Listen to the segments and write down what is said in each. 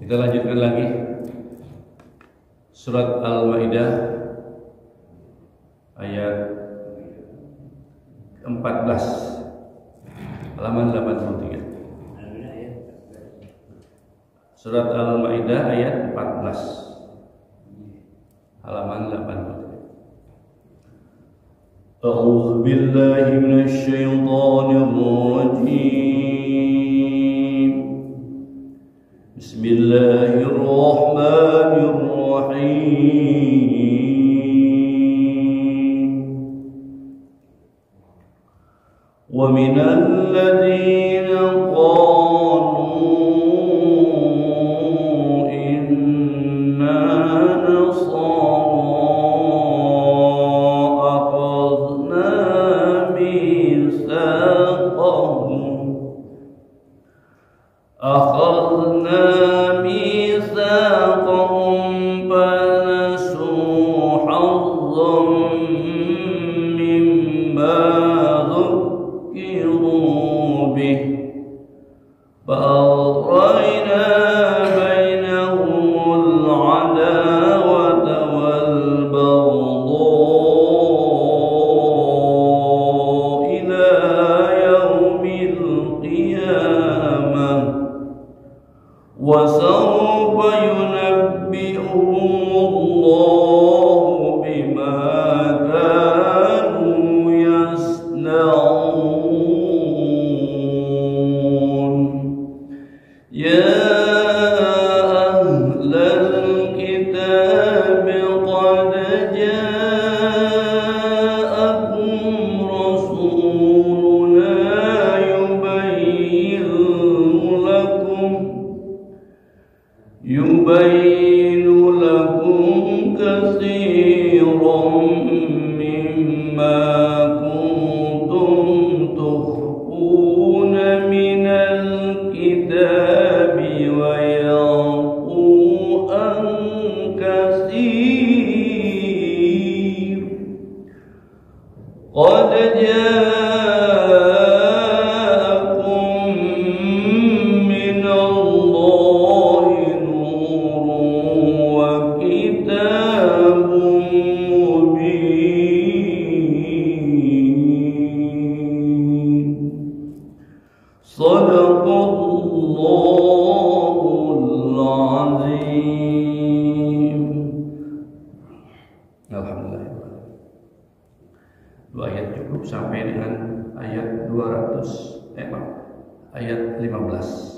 Kita lanjutkan lagi surat Al-Maidah ayat 14 halaman 83. Surat Al-Maidah ayat 14 halaman 83. A'udzu billahi minasy syaithanir rajim. Bismillahirrahmanirrahim. Wa minal ladzina qalu inna nasara أخذنا ميثاقهم فنسوا حظا مما ذكروا به فأغرينا بينهم العداوة والبغضاء إلى يوم القيامة وسوف ينبئهم الله بما كانوا يصنعون يا أهل الكتاب قد جاءكم رسولنا يبين لكم كثيرا مما كنتم تخفون من الكتاب ويعفو عن كثير قد جاءكم من الله وكتاب مبين صدق الله العظيم. Alhamdulillah. Dua ayat cukup sampai dengan ayat 200 ayat 15.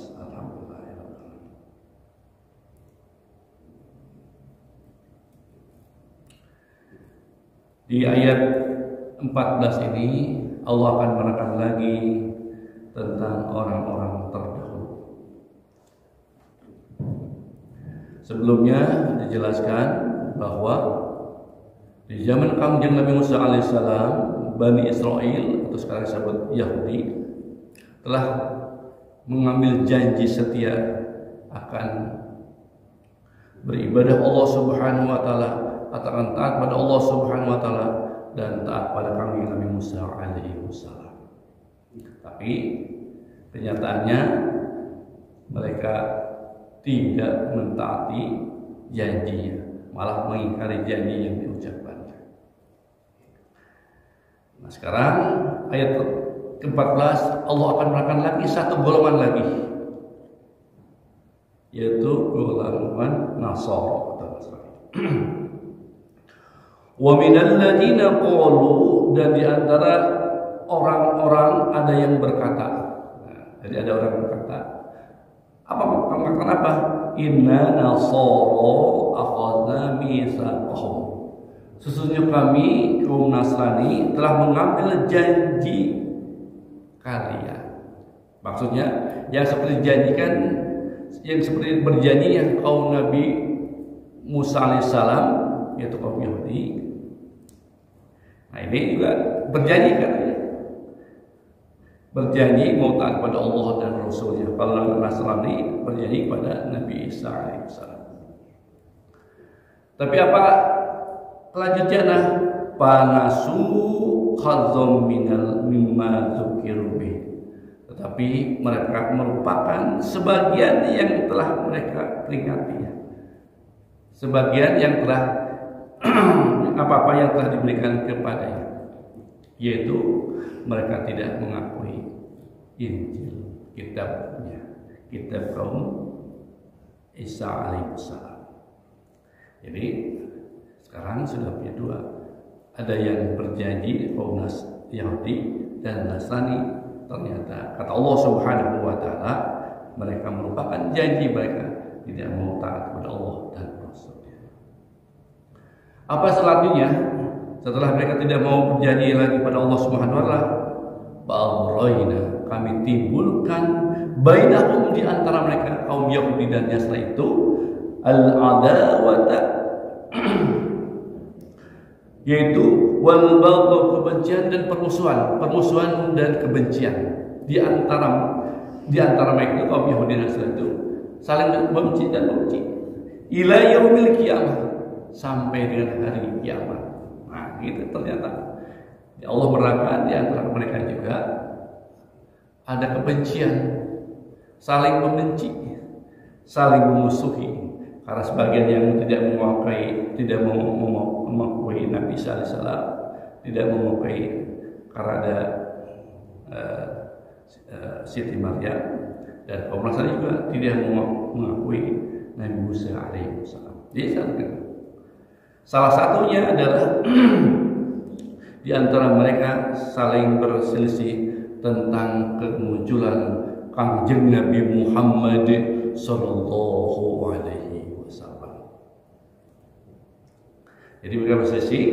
Di ayat 14 ini Allah akan menerangkan lagi tentang orang-orang terdahulu. Sebelumnya dijelaskan bahwa di zaman Kangjeng Nabi Musa alaihissalam, Bani Israel atau sekarang disebut Yahudi telah mengambil janji setia akan beribadah Allah Subhanahu wa taala, akan taat pada Allah Subhanahu wa taala dan taat pada Kangjeng Nabi Musa alaihi wasallam. Tapi kenyataannya mereka tidak mentaati janjinya, malah mengingkari janji yang diucapkan. Nah, sekarang ayat ke-14 Allah akan menerangkan lagi satu golongan lagi, yaitu golongan Nasara atau Nasrani. Wa minal ladzina qalu, dan di antara orang-orang ada yang berkata. Nah, jadi ada orang yang berkata, kenapa? Inna nasara akhadna mitsaqahum. Sesungguhnya kami kaum Nasrani telah mengambil janji kalian. Maksudnya yang seperti dijanjikan, yang seperti berjanji yang kaum Nabi Musa alaihissalam, yaitu kaum Yahudi. Nah, ini juga berjanji katanya. Berjanji mau taat pada Allah dan Rasulnya. Kalau Nasrani berjanji pada Nabi Isa alaihissalam. Tapi apa kelanjutannya? Panasu khadzam minal mimma dzukiru bih. tetapi mereka merupakan sebagian yang telah mereka peringati, sebagian yang telah apa-apa yang telah diberikan kepadanya, yaitu mereka tidak mengakui Injil, kitab kaum Isa alaihissalam. Jadi sekarang sudah punya dua, ada yang berjanji kaum Yahudi dan Nasrani. Ternyata kata Allah Subhanahu wa taala, mereka merupakan janji mereka tidak mau taat kepada Allah dan Rasul-Nya. Apa selanjutnya setelah mereka tidak mau berjanji lagi pada Allah Subhanahu wa taala? Ba'araina, kami timbulkan bainahum, di antara mereka kaum Yahudi dan Nasrani itu, al-adawata yaitu wal baghdha, kebencian dan permusuhan dan kebencian di antara mereka kaum Yahudi dan Nasrani itu saling membenci dan membenci ila yaumil qiyamah, sampai dengan hari kiamat. Nah, itu ternyata Allah berangkat di antara mereka juga ada kebencian, saling membenci, saling memusuhi. Karena sebagian yang tidak mengakui Nabi Isa alaihissalam, tidak mengakui karena ada Siti Maryam, dan kaum Nasrani juga tidak mengakui Nabi Musa alaihissalam. Jadi salah satunya adalah di antara mereka saling berselisih tentang kemunculan Kangjeng Nabi Muhammad sallallahu alaihi wasallam. Jadi mereka berselisih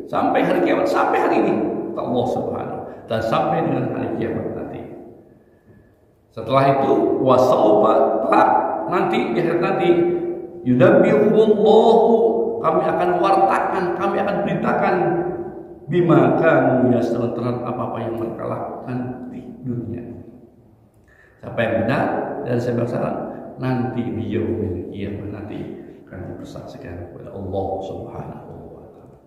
sampai hari kiamat, sampai hari ini Allah Subhanahu, dan sampai dengan hari kiamat nanti. Setelah itu wasaufa, nanti di akhirat nanti, yudabbihullahu, kami akan wartakan, kami akan beritakan bima kanu yasnaun, terhadap apa-apa yang mereka lakukan di dunia. Siapa yang benar dan siapa yang salah nanti di yaumil qiyamah, nanti akan dipersaksikan kepada Allah Subhanahu wa taala.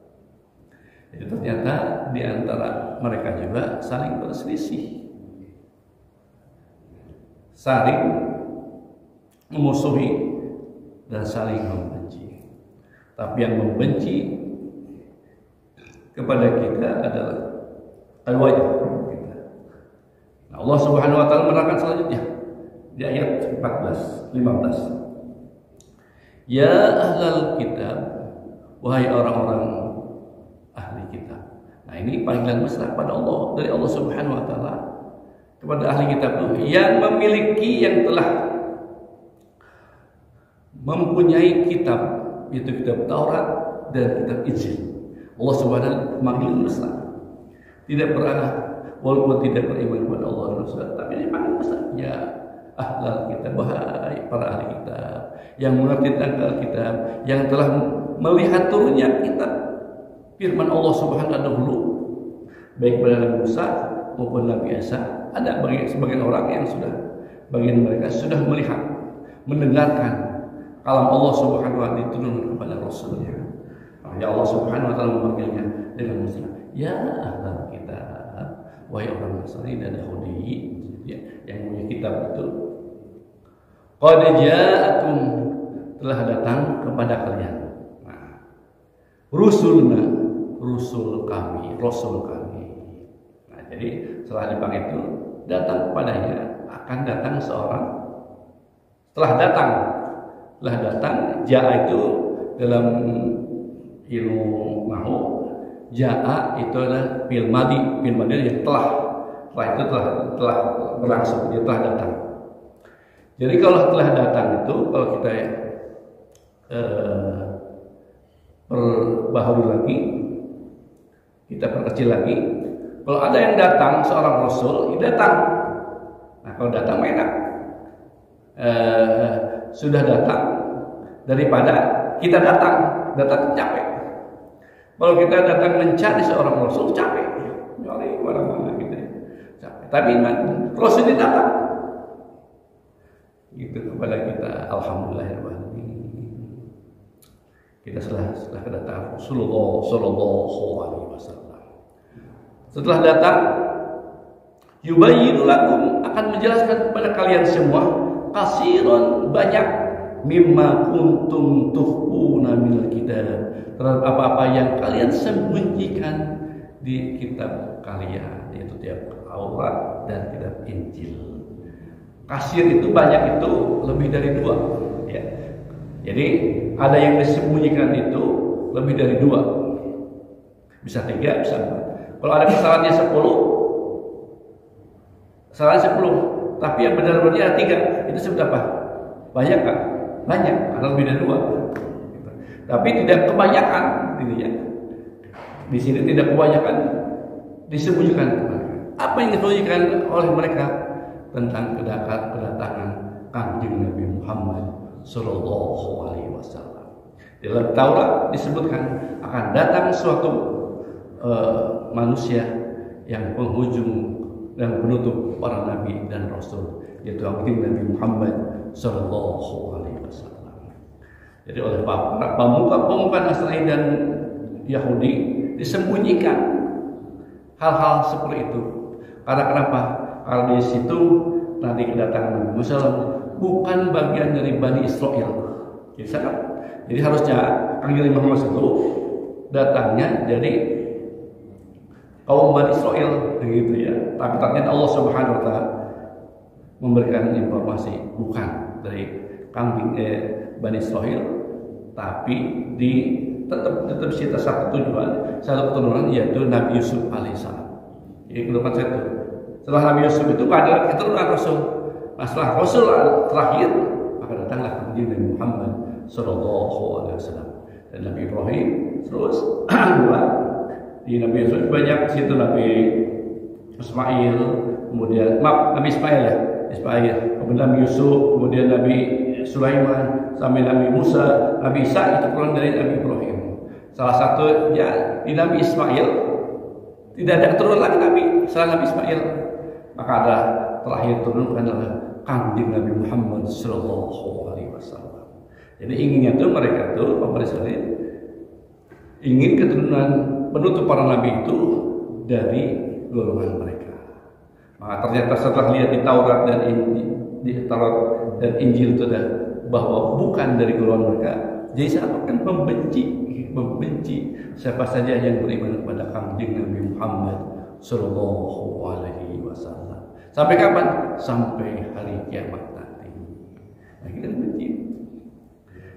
Jadi ternyata di antara mereka juga saling berselisih, saling memusuhi dan saling membenci. Tapi yang membenci kepada kita adalah al-wajh kita. Nah, Allah Subhanahu wa taala menerangkan selanjutnya di ayat 15. Ya ahlal kitab, wahai orang-orang ahli kitab. Nah, ini panggilan mesra pada Allah dari Allah Subhanahu wa taala kepada ahli kitab itu yang memiliki, yang telah mempunyai kitab, yaitu kitab Taurat dan kitab Injil. Allah Subhanahu wa taala memanggil mesra. Tidak pernah, walaupun tidak beriman kepada Allah dan Rasul, tapi ini panggil mesra. Ya ahlal kitab, wahai para ahli kitab yang mengerti tentang kitab, yang telah melihat turunnya kitab firman Allah Subhanahu wa taala dahulu, baik pada Nabi Musa maupun Nabi Isa. Ada sebagian orang yang sudah, bagian mereka sudah melihat, mendengarkan kalam Allah Subhanahu wa taala diturunkan kepada Rasulnya. Ya Allah Subhanahu wa taala memanggilnya dengan mesra. Ya ahlal kitab, wahai orang Nasrani dan Yahudi yang punya kitab itu, qad ja'akum, telah datang kepada kalian. Nah, rusulna, rasul kami. Nah, jadi setelah dipanggil itu datang kepadanya, akan datang seorang. Setelah datang, ja'a itu dalam ilmu nahwu, ja'a itu adalah fi'il madhi yang telah berlangsung, dia telah datang. Jadi kalau telah datang itu, kalau kita perbaharui lagi, kita perkecil lagi, kalau ada yang datang seorang rasul, dia datang. Nah, kalau datang enak, sudah datang daripada kita datang capek. Kalau kita datang mencari seorang rasul, capek, nyari mana-mana gitu, capek. Tapi rasul ini datang gitu kepada kita. Alhamdulillahirrahmanirrahim. Kita setelah kedatangan Rasulullah sallallahu alaihi wasallam, setelah datang Yubayyinu lakum, akan menjelaskan kepada kalian semua, katsiran, banyak, mimma kuntum tukhfuna minal kitab, terhadap apa-apa yang kalian sembunyikan di kitab kalian, yaitu Taurat dan kitab Injil. Kasir itu banyak, itu lebih dari 2 ya. Jadi ada yang disembunyikan itu lebih dari 2, bisa 3, bisa 4. Kalau ada kesalahannya 10, tapi yang benar-benarnya 3, itu sebut apa? Banyak kan? Banyak, ada lebih dari 2. Tapi tidak kebanyakan, gitu ya. Di sini tidak kebanyakan disembunyikan. Apa yang disembunyikan oleh mereka tentang kedatangan Kanjeng Nabi Muhammad Sallallahu Alaihi Wasallam. Dalam Taurat disebutkan akan datang suatu manusia yang penghujung dan penutup para nabi dan rasul, yaitu Nabi Muhammad Sallallahu Alaihi Wasallam. Jadi oleh para pemuka Nasrani dan Yahudi disembunyikan hal-hal seperti itu. Karena kenapa? Karena di situ nanti kedatangan Nabi Muhammad bukan bagian dari Bani Israel. Jadi harusnya Nabi Muhammad itu datangnya dari kaum Bani Israel, begitu ya. Tapi ternyata Allah Subhanahu Wa Taala memberikan informasi bukan dari Bani Israel, tapi tetap cita satu tujuan, satu keturunan, yaitu Nabi Yusuf alaihissalam. Jadi keturunan satu. Setelah Nabi Yusuf itu pada keturunan Rasul. Nah, setelah Rasul terakhir, maka datanglah Nabi Muhammad Sallallahu Alaihi Wasallam dan Nabi Ibrahim terus di Nabi Yusuf banyak situ, Nabi Ismail, kemudian Nabi Ismail, kemudian Nabi Yusuf, kemudian Nabi Sulaiman, sampai Nabi Musa, Nabi Isa, itu keluar dari Nabi Ibrahim. Salah satu ya di Nabi Ismail tidak ada keturunan lagi Nabi setelah Nabi Ismail, maka ada terakhir turun adalah Kanjeng Nabi Muhammad Sallallahu Alaihi Wasallam. Jadi inginnya tuh mereka tuh pemerintah ingin keturunan penutup para nabi itu dari golongan mereka. Maka ternyata setelah lihat di Taurat dan Injil itu bahwa bukan dari golongan mereka, jadi saya akan membenci siapa saja yang beriman kepada Kanjeng Nabi Muhammad Sallallahu Alaihi Wasallam. Sampai kapan? Sampai hari kiamat nanti. Nah, kita benci.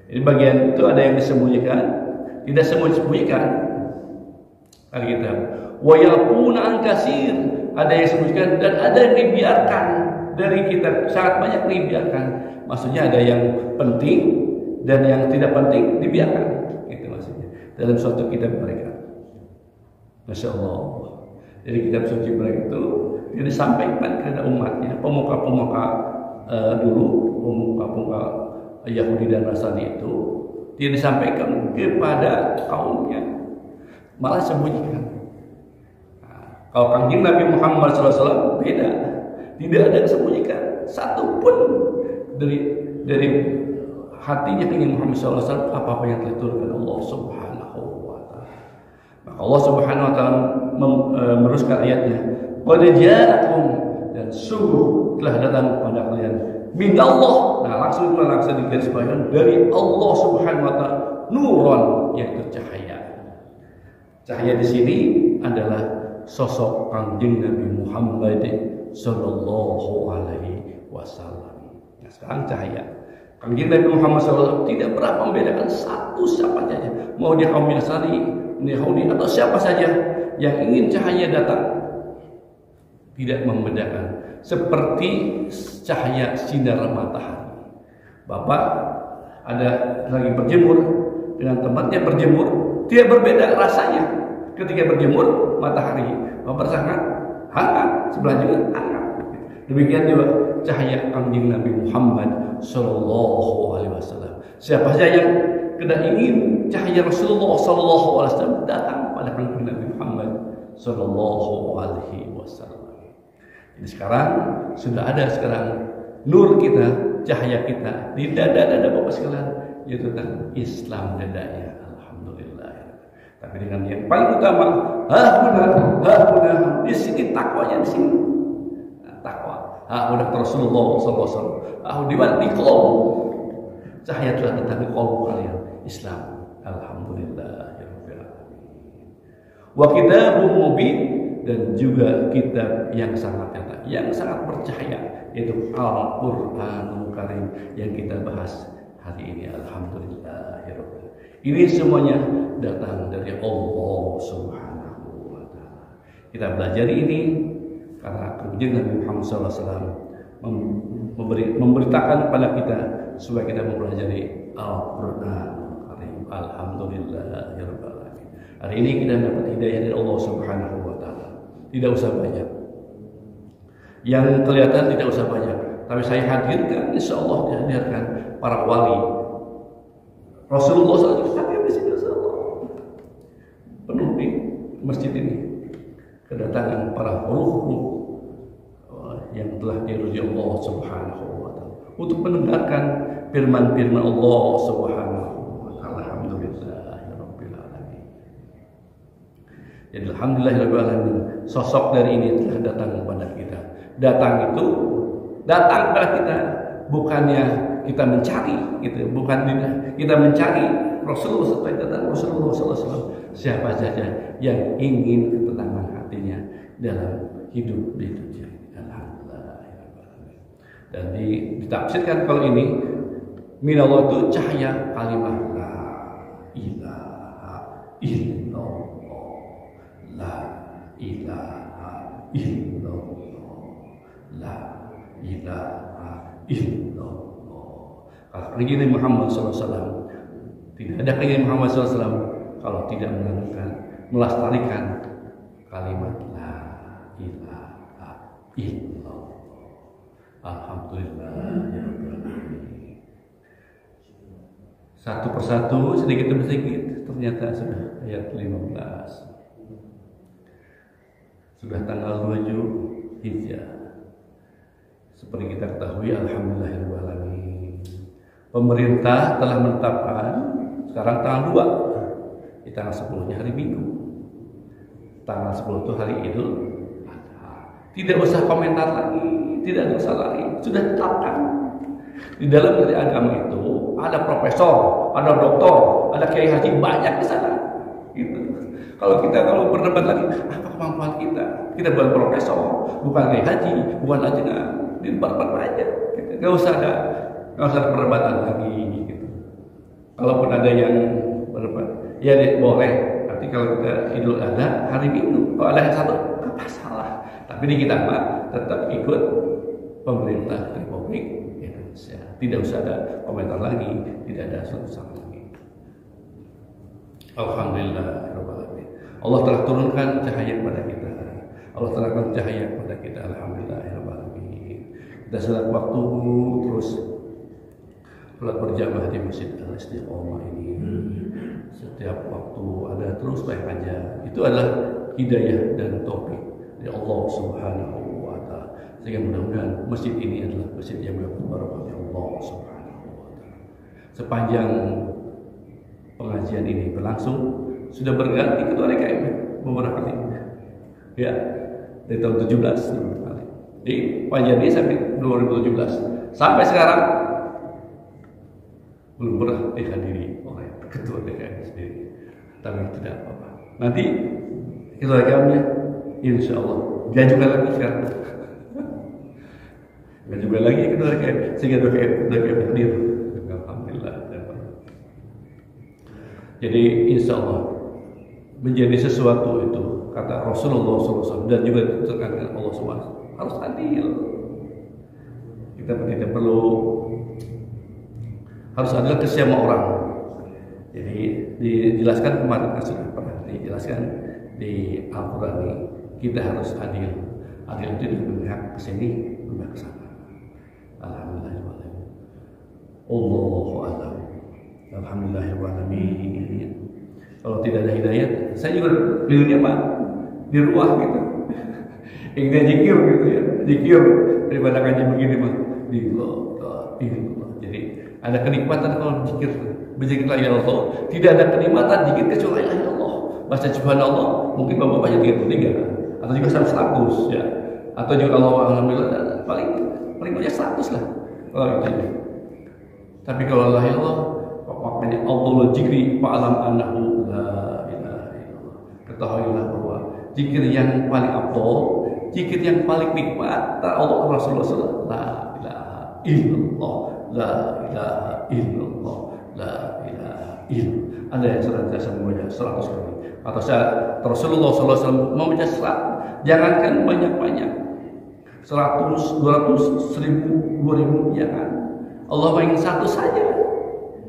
Jadi bagian itu ada yang disembunyikan, tidak semua disembunyikan. Kali kita wayapuna angkasir, ada yang disembunyikan dan ada yang dibiarkan dari kita, sangat banyak dibiarkan. Maksudnya ada yang penting dan yang tidak penting dibiarkan. Itu maksudnya dalam suatu kitab mereka. Masya Allah. Jadi kitab suci mereka itu disampaikan kepada umatnya, pemuka-pemuka dulu, pemuka Yahudi dan Nasrani itu, dia disampaikan kepada kaumnya, malah sembunyikan. Nah, kalau Kanjeng Nabi Muhammad SAW beda, tidak ada disembunyikan satu pun dari hatinya Kanjeng Muhammad SAW apa yang diturunkan Allah Subhanahu Wa Taala. Maka Allah Subhanahu Wa Taala meneruskan ayatnya, qad ja'akum, dan sungguh telah datang kepada kalian min Allah. Nah, langsung digarisbawahi dari Allah Subhanahu Wa Taala, nuron, yaitu cahaya. Cahaya di sini adalah sosok Kanjeng Nabi Muhammad Sallallahu Alaihi Wasallam. Nah, sekarang cahaya Kanjeng Nabi Muhammad SAW tidak pernah membedakan satu siapa saja, mau dia kaum Nasrani, Yahudi atau siapa saja yang ingin cahaya datang, tidak membedakan. Seperti cahaya sinar matahari. Bapak ada lagi berjemur dengan tempatnya berjemur, dia berbeda rasanya ketika berjemur matahari. Bapak sangat hangat, sebelah juga hangat. Demikian juga cahaya Kanjeng Nabi Muhammad Sallallahu Alaihi Wasallam. Siapa saja yang ingin cahaya Rasulullah Sallallahu Alaihi Wasallam datang pada Kanjeng Nabi Muhammad Sallallahu Alaihi Wasallam. Jadi sekarang sudah ada nur kita, cahaya kita di dada-dada Bapak sekalian, yaitu tentang Islam dadanya. Alhamdulillah. Tapi dengan yang paling utama, hahuna, di sini takwanya di sini. takwa. Udah Rasulullah SAW. Di mana? Di kolom. Cahaya telah datang ke kolom kalian. Islam. Alhamdulillah. Wa kitabun mubin, dan juga kitab yang sangat nyata, yang sangat bercahaya, yaitu Al-Qur'anul Karim yang kita bahas hari ini. Alhamdulillah. Ini semuanya datang dari Allah Subhanahu wa Ta'ala. Kita belajar ini karena kemudian Nabi Muhammad SAW memberitakan kepada kita supaya kita mempelajari Al-Qur'anul Karim. Alhamdulillah. Hari ini kita dapat hidayah dari Allah Subhanahu wa Ta'ala. Tidak usah banyak. Yang kelihatan tidak usah banyak, tapi saya hadirkan, insya Allah dihadirkan para wali. Rasulullah SAW hadir di sini, insya Allah. Penuh di masjid ini. Kedatangan para ruh-ruh yang telah diridhoi Allah Subhanahu wa Ta'ala untuk mendengarkan firman-firman Allah Subhanahu wa Ta'ala. Alhamdulillahirabbil alamin. Jadi alhamdulillahirabbil, sosok dari ini telah datang kepada kita. Datang kepada kita, bukannya kita mencari, gitu. Bukan kita mencari Rasulullah sampai datang Rasulullah SAW. Siapa saja yang ingin ketenangan hatinya dalam hidup di dunia. Alhamdulillah. Dan ditafsirkan kalau ini minallah itu cahaya kalimat la ilaha illallah, la ilaha illallah, la ilaha illallah. Kalau begini Muhammad SAW, tidak ada keinginan Muhammad SAW kalau tidak melestarikan kalimat la ilaha illallah. Alhamdulillah. Satu persatu, sedikit demi sedikit, ternyata sudah ayat 15. Sudah tanggal 7 Hijjah. Seperti kita ketahui, alhamdulillahirrahmanirrahim, pemerintah telah menetapkan sekarang tanggal 2. Di tanggal 10-nya hari Minggu. Tanggal 10 itu hari Idul Adha. Tidak usah komentar lagi, tidak usah lagi, sudah ditetapkan. Di dalam dari agama itu ada profesor, ada doktor, ada kiai haji, banyak di sana. Gitu. Kalau berdebat lagi, apa kemampuan kita? Kita bukan profesor, bukan kiai haji, bukan ajengan, di tempat-tempat aja. Gitu. Gak usah ada perdebatan lagi. Gitu. Kalaupun ada yang berdebat, ya boleh. Nanti kalau kita Idul Adha hari Minggu, kalau ada yang satu, apa salah? Tapi di kita tetap ikut pemerintah Republik Indonesia. Tidak usah ada komentar lagi, tidak ada susah lagi. Alhamdulillah. Allah telah turunkan cahaya kepada kita. Allah telah turunkan cahaya kepada kita. Alhamdulillah. Kita sholat waktu terus sholat berjamaah di Masjid Al-Istiqomah ini. Setiap waktu ada terus baik aja. Itu adalah hidayah dan taufik dari Allah Subhanahu wa Ta'ala. Sehingga mudah-mudahan masjid ini adalah masjid yang berbarakah Allah Subhanahu wa Ta'ala. Sepanjang pengajian ini berlangsung, sudah berganti ketua DKM beberapa kali. Ya, dari tahun 17 kali. Di pengajian ini sampai 2017. Sampai sekarang belum pernah dihadiri oleh ketua DKM sendiri. Tapi tidak apa-apa. Nanti ketua DKM-nya insya Allah diajukan lagi sekarang. Diajukan lagi ketua DKM sehingga DKM hadir. Alhamdulillah. Jadi insya Allah menjadi sesuatu itu kata Rasulullah SAW dan juga ditekankan Allah SWT harus adil. Kita tidak perlu harus adil ke semua orang. Jadi dijelaskan kemarin sudah pernah dijelaskan di Al-Quran ini kita harus adil. Adil itu berpihak ke sini, berpihak ke sana. Alhamdulillah. Allahu a'lam. Alhamdulillahirrahmanirrahim. Kalau tidak ada hidayah, saya juga beliaunya Pak di rumah gitu. Ingin zikir gitu ya, zikir daripada ngaji begini mah di Allah. Jadi ada kenikmatan kalau zikir, berzikir la ilaha illallah. Tidak ada kenikmatan zikir kecuali la ilaha illallah. Baca subhanallah, mungkin bapak baca 33 atau juga 100 ya. Atau juga kalau alhamdulillah paling banyak 100 lah kalau itu. Tapi kalau la ilaha illallah maknanya Abdul Jikri fa'alam annahu la ilaha illallah. Ketahuilah bahwa zikir yang paling abdul, zikir yang paling nikmat Allah Rasulullah sallallahu la ilaha illallah, la ilaha illallah, la ilaha illallah. Ada yang senantiasa membaca 100 kali. Atau Rasulullah sallallahu alaihi wasallam membaca 100, jangankan banyak-banyak. 100, 200, 1000, 2000, jangan. Allah ingin 1 saja.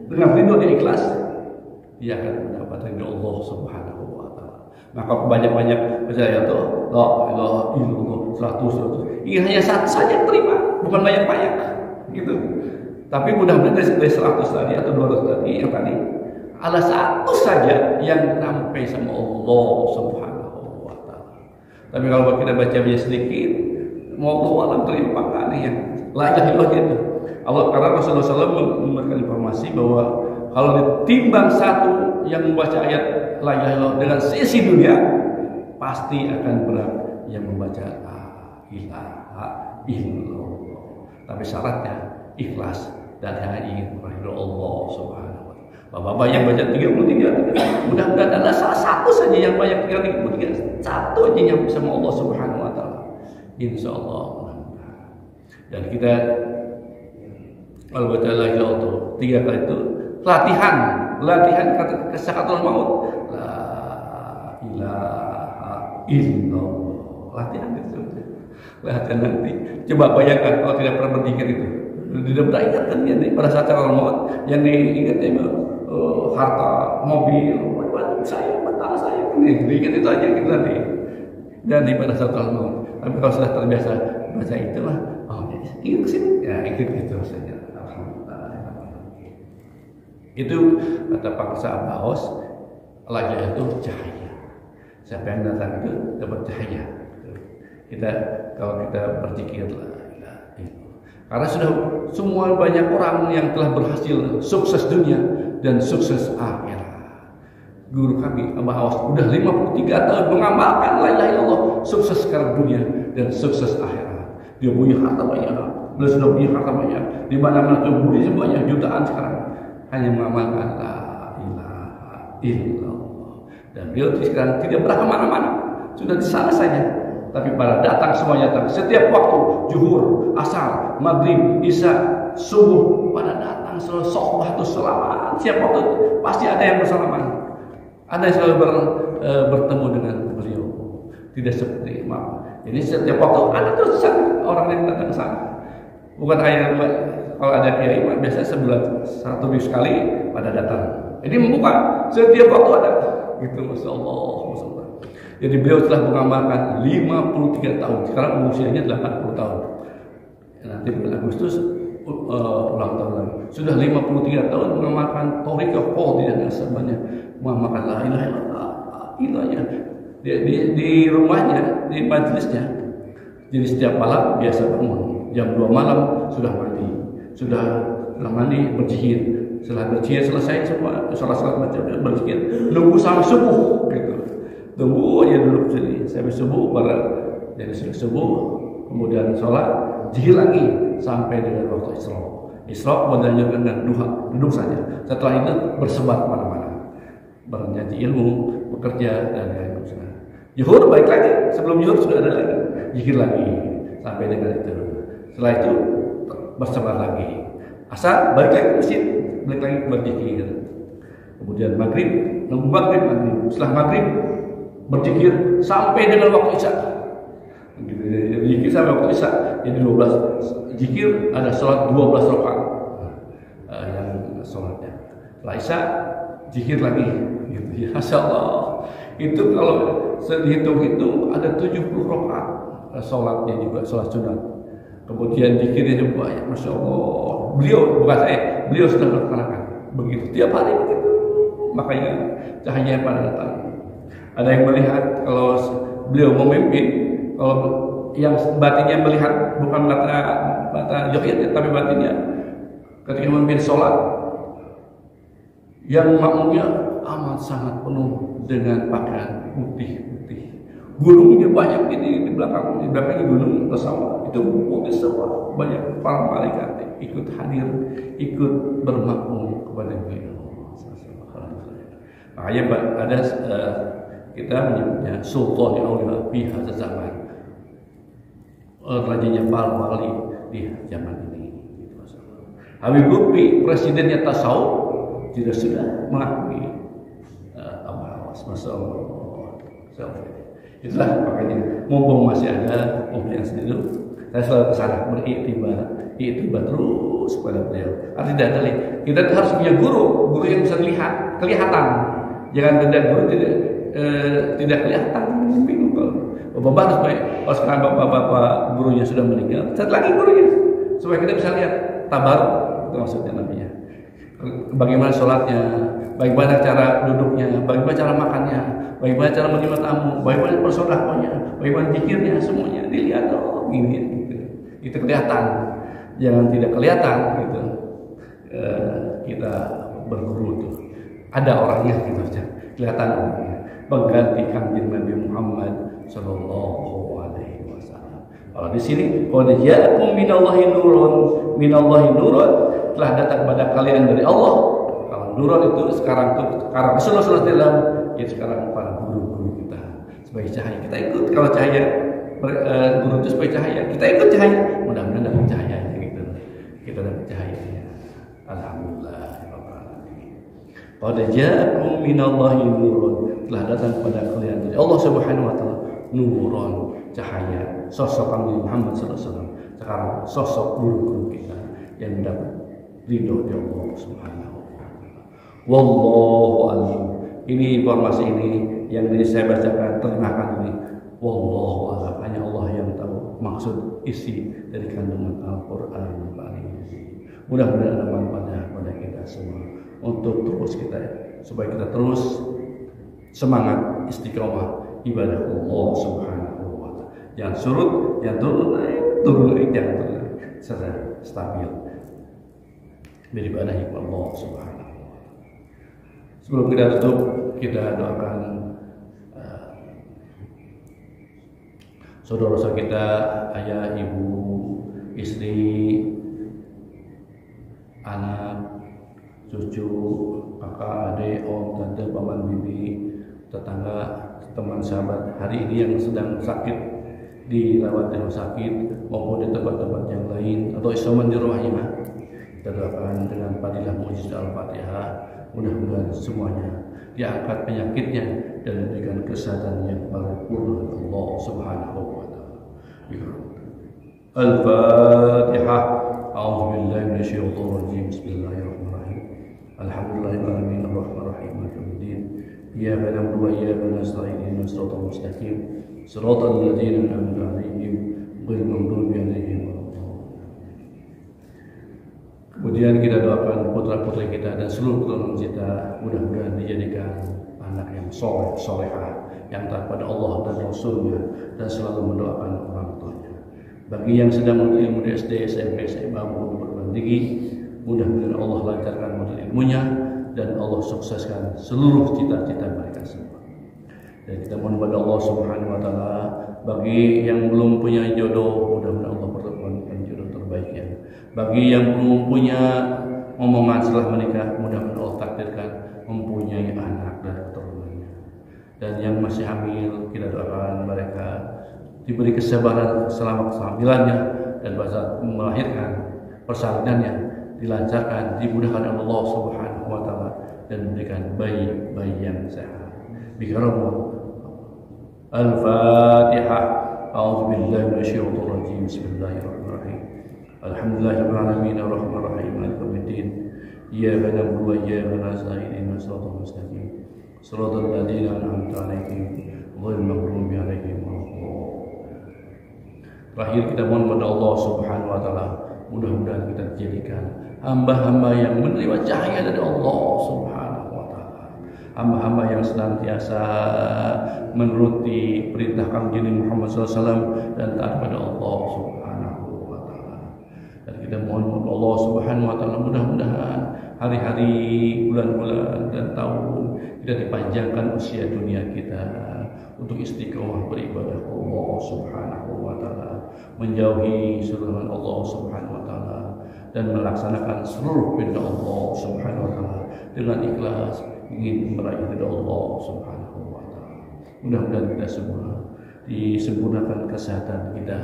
Dengan ridho dan ikhlas, dia akan mendapat ridho Allah Subhanahu wa taala. Maka banyak-banyak percaya itu la ilaha illallah 100. Ini hanya 1 saja terima, bukan banyak-banyak gitu. Tapi mudah-mudahan dari 100 tadi atau 200 tadi yang tadi ada 1 saja yang sampai sama Allah Subhanahu wa taala. Tapi kalau kita baca sedikit, mau alam terima kali yang la ilaha illallah gitu. Allah, karena Rasulullah SAW memberikan informasi bahwa kalau ditimbang 1 yang membaca ayat la ilaha illallah dengan sisi dunia, pasti akan berat yang membaca la ilaha illallah. Tapi syaratnya ikhlas dan hanya ingin ridho Allah Subhanahu wa taala. Bapak-bapak yang baca 33, mudah-mudahan ada salah 1 saja yang banyak 33, 1 aja yang sama Allah Subhanahu wa taala. Insyaallah. Dan kita kalau baca la ilaha illallah 3 kali itu latihan kata sakaratul maut, la ilaha illallah, latihan itu. Latihan nanti. Coba bayangkan kalau tidak pernah berzikir itu. Tidak pernah ingat kan ya, pada saat sakaratul maut yang diingat harta, mobil, saya, mata saya, diingat itu aja gitu nanti. Dan di pada saat sakaratul maut. Tapi kalau sudah terbiasa baca itu mah, ingat kesini, ya ikut gitu saja. Itu kata Pak Sa'baos, la ilaha itu cahaya. Siapa yang datang itu dapat cahaya. Kalau kita berzikir la ilaha illallah. Karena sudah semua banyak orang yang telah berhasil sukses dunia dan sukses akhirat. Guru kami Abah Awas udah 53 tahun mengamalkan la ilaha illallah, sukses sekarang dunia dan sukses akhirat. Dia punya harta banyak, beliau sudah punya harta banyak. Di mana-mana tuh budi semuanya jutaan sekarang. Hanya mengamalkan la ilaha illallah. Dan beliau sekarang tidak pernah kemana-mana, sudah di sana saja. Tapi pada datang semuanya datang. Setiap waktu, zuhur, asar, maghrib, isya, subuh, pada datang selalu sohbah tuh selamat. Setiap waktu pasti ada yang bersalaman. Ada yang selalu bertemu dengan beliau. Tidak seperti imam. Jadi setiap waktu ada tuh orang yang datang ke sana. Bukan hanya kalau ada kiai biasanya sebulan 1 minggu sekali pada datang. Ini membuka setiap waktu ada. Gitu, masya Allah. Jadi beliau telah mengamalkan 53 tahun. Sekarang usianya 80 tahun. Nanti bulan Agustus ulang tahun lagi. Sudah 53 tahun mengamalkan thariqah qadiyah dan sebanyak mengamalkan la ilaha illallah. Itu aja. Di rumahnya, di majelisnya. Jadi setiap malam biasa bangun. Jam 2 malam sudah mandi. Sudah mandi berzikir. Setelah berzikir selesai semua, salat macam berzikir. Nunggu sampai subuh gitu. Tunggu aja dulu sini sampai subuh, dari subuh kemudian sholat, zikir lagi sampai dengan waktu Isra. Isra kemudian dengan duha, duduk saja. Setelah itu bersebar kemana-mana, bernyanyi ilmu, bekerja dan lain-lain. Zuhur baik lagi, sebelum zuhur sudah ada lagi, zikir lagi sampai dengan itu. Setelah itu bersebar lagi. Asar balik lagi ke masjid, balik lagi berzikir. Kemudian maghrib, nunggu maghrib. Setelah maghrib berzikir sampai dengan waktu isya. Berzikir sampai waktu isya. Jadi 12 zikir, ada sholat 12 rakaat yang sholatnya. Setelah isya zikir lagi. Gitu ya, Masya Allah. Itu kalau dihitung-hitung ada 70 rakaat sholatnya juga, sholat sunat. Kemudian zikirnya juga ya, Masya Allah. Beliau bukan saya, beliau sudah melaksanakan begitu tiap hari begitu. Makanya cahaya pada datang. Ada yang melihat kalau beliau memimpin, kalau yang batinnya melihat bukan mata johir, tapi batinnya ketika memimpin sholat, yang makmumnya amat sangat penuh dengan pakaian putih-putih, gunungnya banyak di belakangnya gunung bersama itu bukit sawah, banyak para malaikat ikut hadir, ikut bermakmum kepada beliau. Makanya ada kita menyebutnya sultan aulia fi hadzal zaman, rajanya para wali di zaman ini. Habib Lutfi, presidennya tasawuf, juga sudah mengakui Abbas. Masya Allah. Itulah makanya mumpung masih ada yang sendiri, saya selalu kesana beriktibar terus pada beliau. Artinya tadi kita harus punya guru yang bisa kelihatan. Jangan ada guru tidak kelihatan. Bingung kalau bapak harus baik. Kalau sekarang bapak gurunya sudah meninggal, satu lagi gurunya supaya kita bisa lihat tabaruk, itu maksudnya namanya. Bagaimana sholatnya, bagaimana cara duduknya, bagaimana cara makannya, bagaimana cara menerima tamu, bagaimana persodakonya, bagaimana zikirnya, semuanya dilihat. Oh gini gitu. Itu kelihatan. Jangan tidak kelihatan gitu. Kita berguru tuh ada orangnya gitu aja, kelihatan orangnya. Mengganti kanjeng Nabi Muhammad Sallallahu Alaihi Wasallam. Kalau di sini, qad ja'akum minallahi nurun, telah datang kepada kalian dari Allah. Kalau nurun itu sekarang Rasulullah dalam itu sekarang para guru kita sebagai cahaya. Kita ikut kalau cahaya guru itu sebagai cahaya, kita ikut cahaya. Mudah-mudahan dapat cahayanya gitu. Kita dapat cahayanya. Alhamdulillah. Qad ja'akum minallahi nurun, telah datang kepada kalian dari Allah Subhanahu wa taala nurun, cahaya, sosok Nabi Muhammad sallallahu alaihi wasallam. Sekarang sosok guru kita yang mendapat ridho dari Allah Subhanahu wa taala. Wallahu a'lam. Ini informasi ini yang saya bacakan, terjemahkan ini. Wallahu a'lam. Hanya Allah yang tahu maksud isi dari kandungan Al-Qur'an ini. Mudah-mudahan ada manfaatnya pada kita semua untuk terus kita supaya kita terus semangat istiqomah ibadah Allah Subhanahu wa taala. Jangan surut, jangan turun, jangan turun. Secara stabil beribadah kepada Allah Subhanahu wa taala. Sebelum kita tutup, kita doakan saudara-saudara kita, ayah, ibu, istri, anak, cucu, kakak, adik, om, tante, paman, bibi, tetangga, teman, sahabat hari ini yang sedang sakit dirawat di rumah sakit maupun di tempat-tempat yang lain atau isoman di rumahnya. Kita doakan dengan fadilah mujizat Al-Fatihah, mudah-mudahan semuanya diangkat penyakitnya dan diberikan kesehatan yang paripurna Allah Subhanahu wa taala. Al-Fatihah. A'udzubillahi minasyaitonir rajim. Bismillahirrahmanirrahim. Alhamdulillahil alamin arrahmanir rahim maliki yaumiddin. Iyyaka na'budu wa iyyaka nasta'in ihdinas siratal mustaqim siratal ladzina an'amta 'alaihim ghairil maghdubi 'alaihim waladdallin. Kemudian kita doakan putra-putri kita dan seluruh keturunan kita mudah-mudahan dijadikan anak yang soleh, solehah, yang taat pada Allah dan Rasulnya dan selalu mendoakan orang tuanya. Bagi yang sedang menuntut ilmu di SD, SMP, SMA maupun perguruan tinggi, mudah-mudahan Allah lancarkan menuntut ilmunya dan Allah sukseskan seluruh cita-cita mereka semua. Dan kita mohon kepada Allah Subhanahu wa taala, bagi yang belum punya jodoh, mudah-mudahan Allah pertemukan jodoh terbaiknya. Bagi yang belum punya omongan setelah menikah, mudah-mudahan Allah takdirkan mempunyai anak dan keturunannya. Dan yang masih hamil, kita doakan mereka diberi kesabaran selama kehamilannya dan pada melahirkan persalinannya dilancarkan, dimudahkan Allah Subhanahu wa taala dan memberikan bayi yang sehat. Bikaramah Al-Fatihah. A'udzubillahi minasyaitonir rajim. Bismillahirrahmanirrahim. Alhamdulillahirabbil alamin arrahmanir rahim maliki yaumiddin. Iyyaka na'budu wa iyyaka nasta'in ihdinas siratal mustaqim siratal ladzina an'amta 'alaihim ghairil maghdubi 'alaihim waladdallin. Terakhir kita mohon kepada Allah Subhanahu wa taala, mudah-mudahan kita dijadikan hamba-hamba yang menerima cahaya dari Allah Subhanahu wa taala. Hamba-hamba yang senantiasa menuruti perintah Kanjeng Muhammad SAW dan taat pada Allah Subhanahu wa taala. Dan kita mohon Allah Subhanahu wa taala mudah-mudahan hari-hari, bulan-bulan dan tahun kita dipanjangkan usia dunia kita untuk istiqomah beribadah Allah Subhanahu wa taala, menjauhi seluruh Allah Subhanahu wa taala dan melaksanakan seluruh perintah Allah Subhanahu wa taala dengan ikhlas ingin meraih ridha Allah Subhanahu wa taala. Mudah-mudahan kita semua disempurnakan kesehatan kita,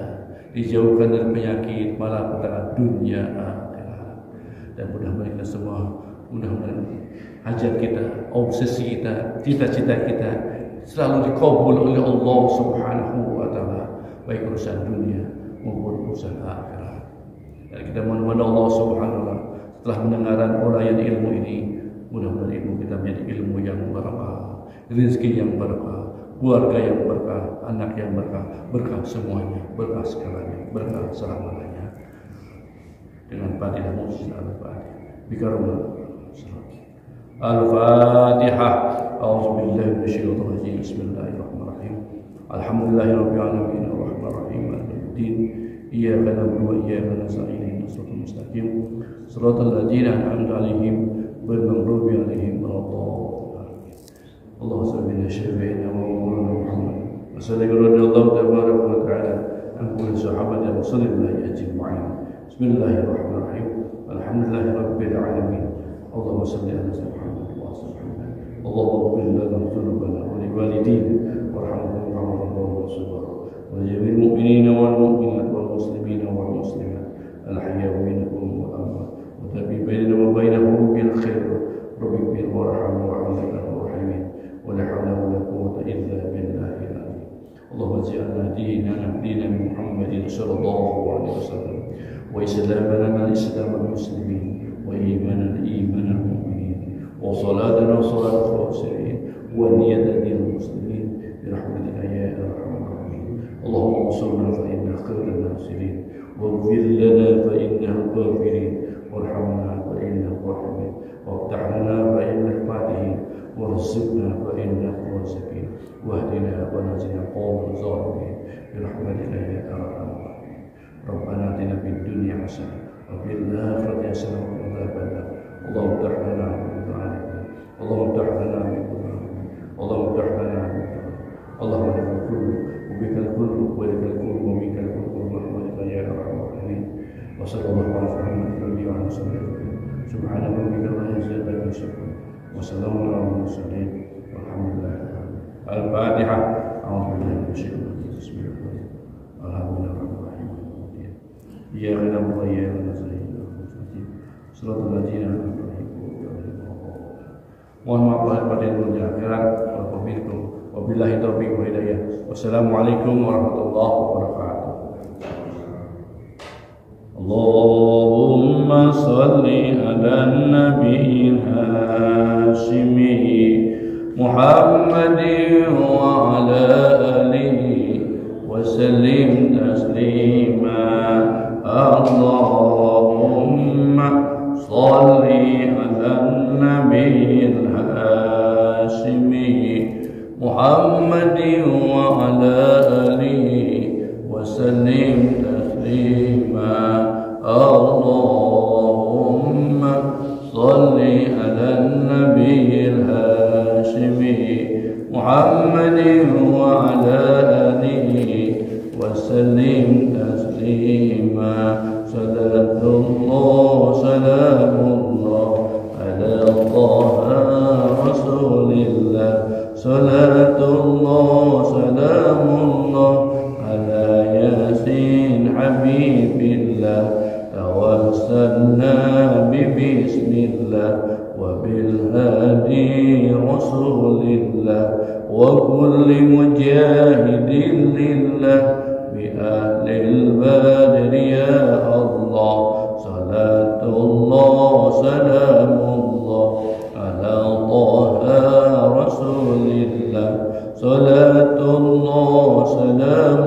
dijauhkan dari penyakit malapetaka dunia akhirat, dan mudah-mudahan kita semua, mudah-mudahan hajat kita, obsesi kita, cita-cita kita selalu dikabul oleh Allah Subhanahu wa taala, baik urusan dunia maupun urusan akhirat. Dan kita mohon Allah Subhanahu wa taala setelah mendengarkan uraian ilmu ini, mudah-mudahan ilmu kita menjadi ilmu yang berkah, rezeki yang berkah, keluarga yang berkah, anak yang berkah, berkah semuanya, berkah segalanya, berkah selamanya. Dengan Fatihah Muslim Al-Fatihah. Bikaramah Al-Fatihah. A'udzubillahi minasyaitonir rajim. Bismillahirrahmanirrahim. Alhamdulillahirabbil alamin arrahmanir rahim maliki yaumiddin. Iyyaka na'budu wa iyyaka nasta'in ihdinas siratal mustaqim. Shiratal ladzina an'amta 'alaihim ghairil maghdubi 'alaihim waladdallin. Allahumma salli ala sayyidina Muhammad wa sallim radhiyallahu tabaraka wa ta'ala an kulli sahabati Rasulillah ajma'in. Bismillahirrahmanirrahim. Alhamdulillahi rabbil alamin. Allahumma salli ala sayyidina Muhammad wa sallim. Allahumma ighfir lana dhunubana wa li walidina warhamhum kama rabbayana shighara wa jami'il mu'minina wal mu'minat wal muslimina wal muslimat al-ahya'i minhum wal amwat wa tabi bainana wa bainahum bil khair. Rabbi ighfir warham wa anta arhamur rahimin. ولا حول ولا قوة إلا بالله العلي. اللهم اجعلنا دين محمد صلى الله عليه وسلم وإسلامنا من إسلام المسلمين وإيماننا إيمان المؤمنين وصلاتنا صلاة الخاسرين ونيتنا للمسلمين برحمتك يا أرحم الراحمين. اللهم انصرنا فإنا خير الناصرين واغفر لنا فإنا الغافرين وارحمنا فإنا الراحمين وافتح لنا فإنا الفاتحين وارزقنا فإنك الرازقين واهدنا ونجنا قوم الظالمين برحمتك يا أرحم الراحمين. ربنا آتنا في الدنيا حسنة وفي الآخرة حسنة وقنا عذاب النار. اللهم افتح لنا من علينا، اللهم افتح لنا من قلوبنا، اللهم افتح لنا من قلوبنا. اللهم لك الكل وبك الكل ولك الكل ومنك الكل برحمتك يا أرحم الراحمين. وصلى الله على محمد وعلى آله وصحبه. سبحان ربك رب العزة عما يصفون وسلام على المرسلين والحمد لله. Al-Fatihah. A'udzubillahi minasyaitonir rajim. Bismillahirrahmanirrahim. Alhamdulillahirabbil alamin. Iyyaka na'budu wa iyyaka nasta'in. Shiratal ladzina an'amta 'alaihim ghairil maghdubi 'alaihim. Mohon maaf lahir batin dunia akhirat. Wabillahi taufiq wa hidayah. Wassalamualaikum warahmatullahi wabarakatuh. Allahumma salli ala nabiyil hashimi Muhammadin wa ala alihi wa sallim taslima. Allahumma salli ala nabiyil hashimi Muhammadin wa ala alihi wa sallim taslima. Allahumma salli ala nabiyil hashimi Muhammadin wa ala alihi wa sallim taslima. Salatullah salamullah ala Taha Rasulillah. Salatullah salamullah ala Yasin Habibillah. Tawassalna bismillah wa bil hadi Rasulillah wa kulli mujahidin lillah bi ahlil badri ya Allah. Salatullah salamullah ala Taha Rasulillah. Salatullah salam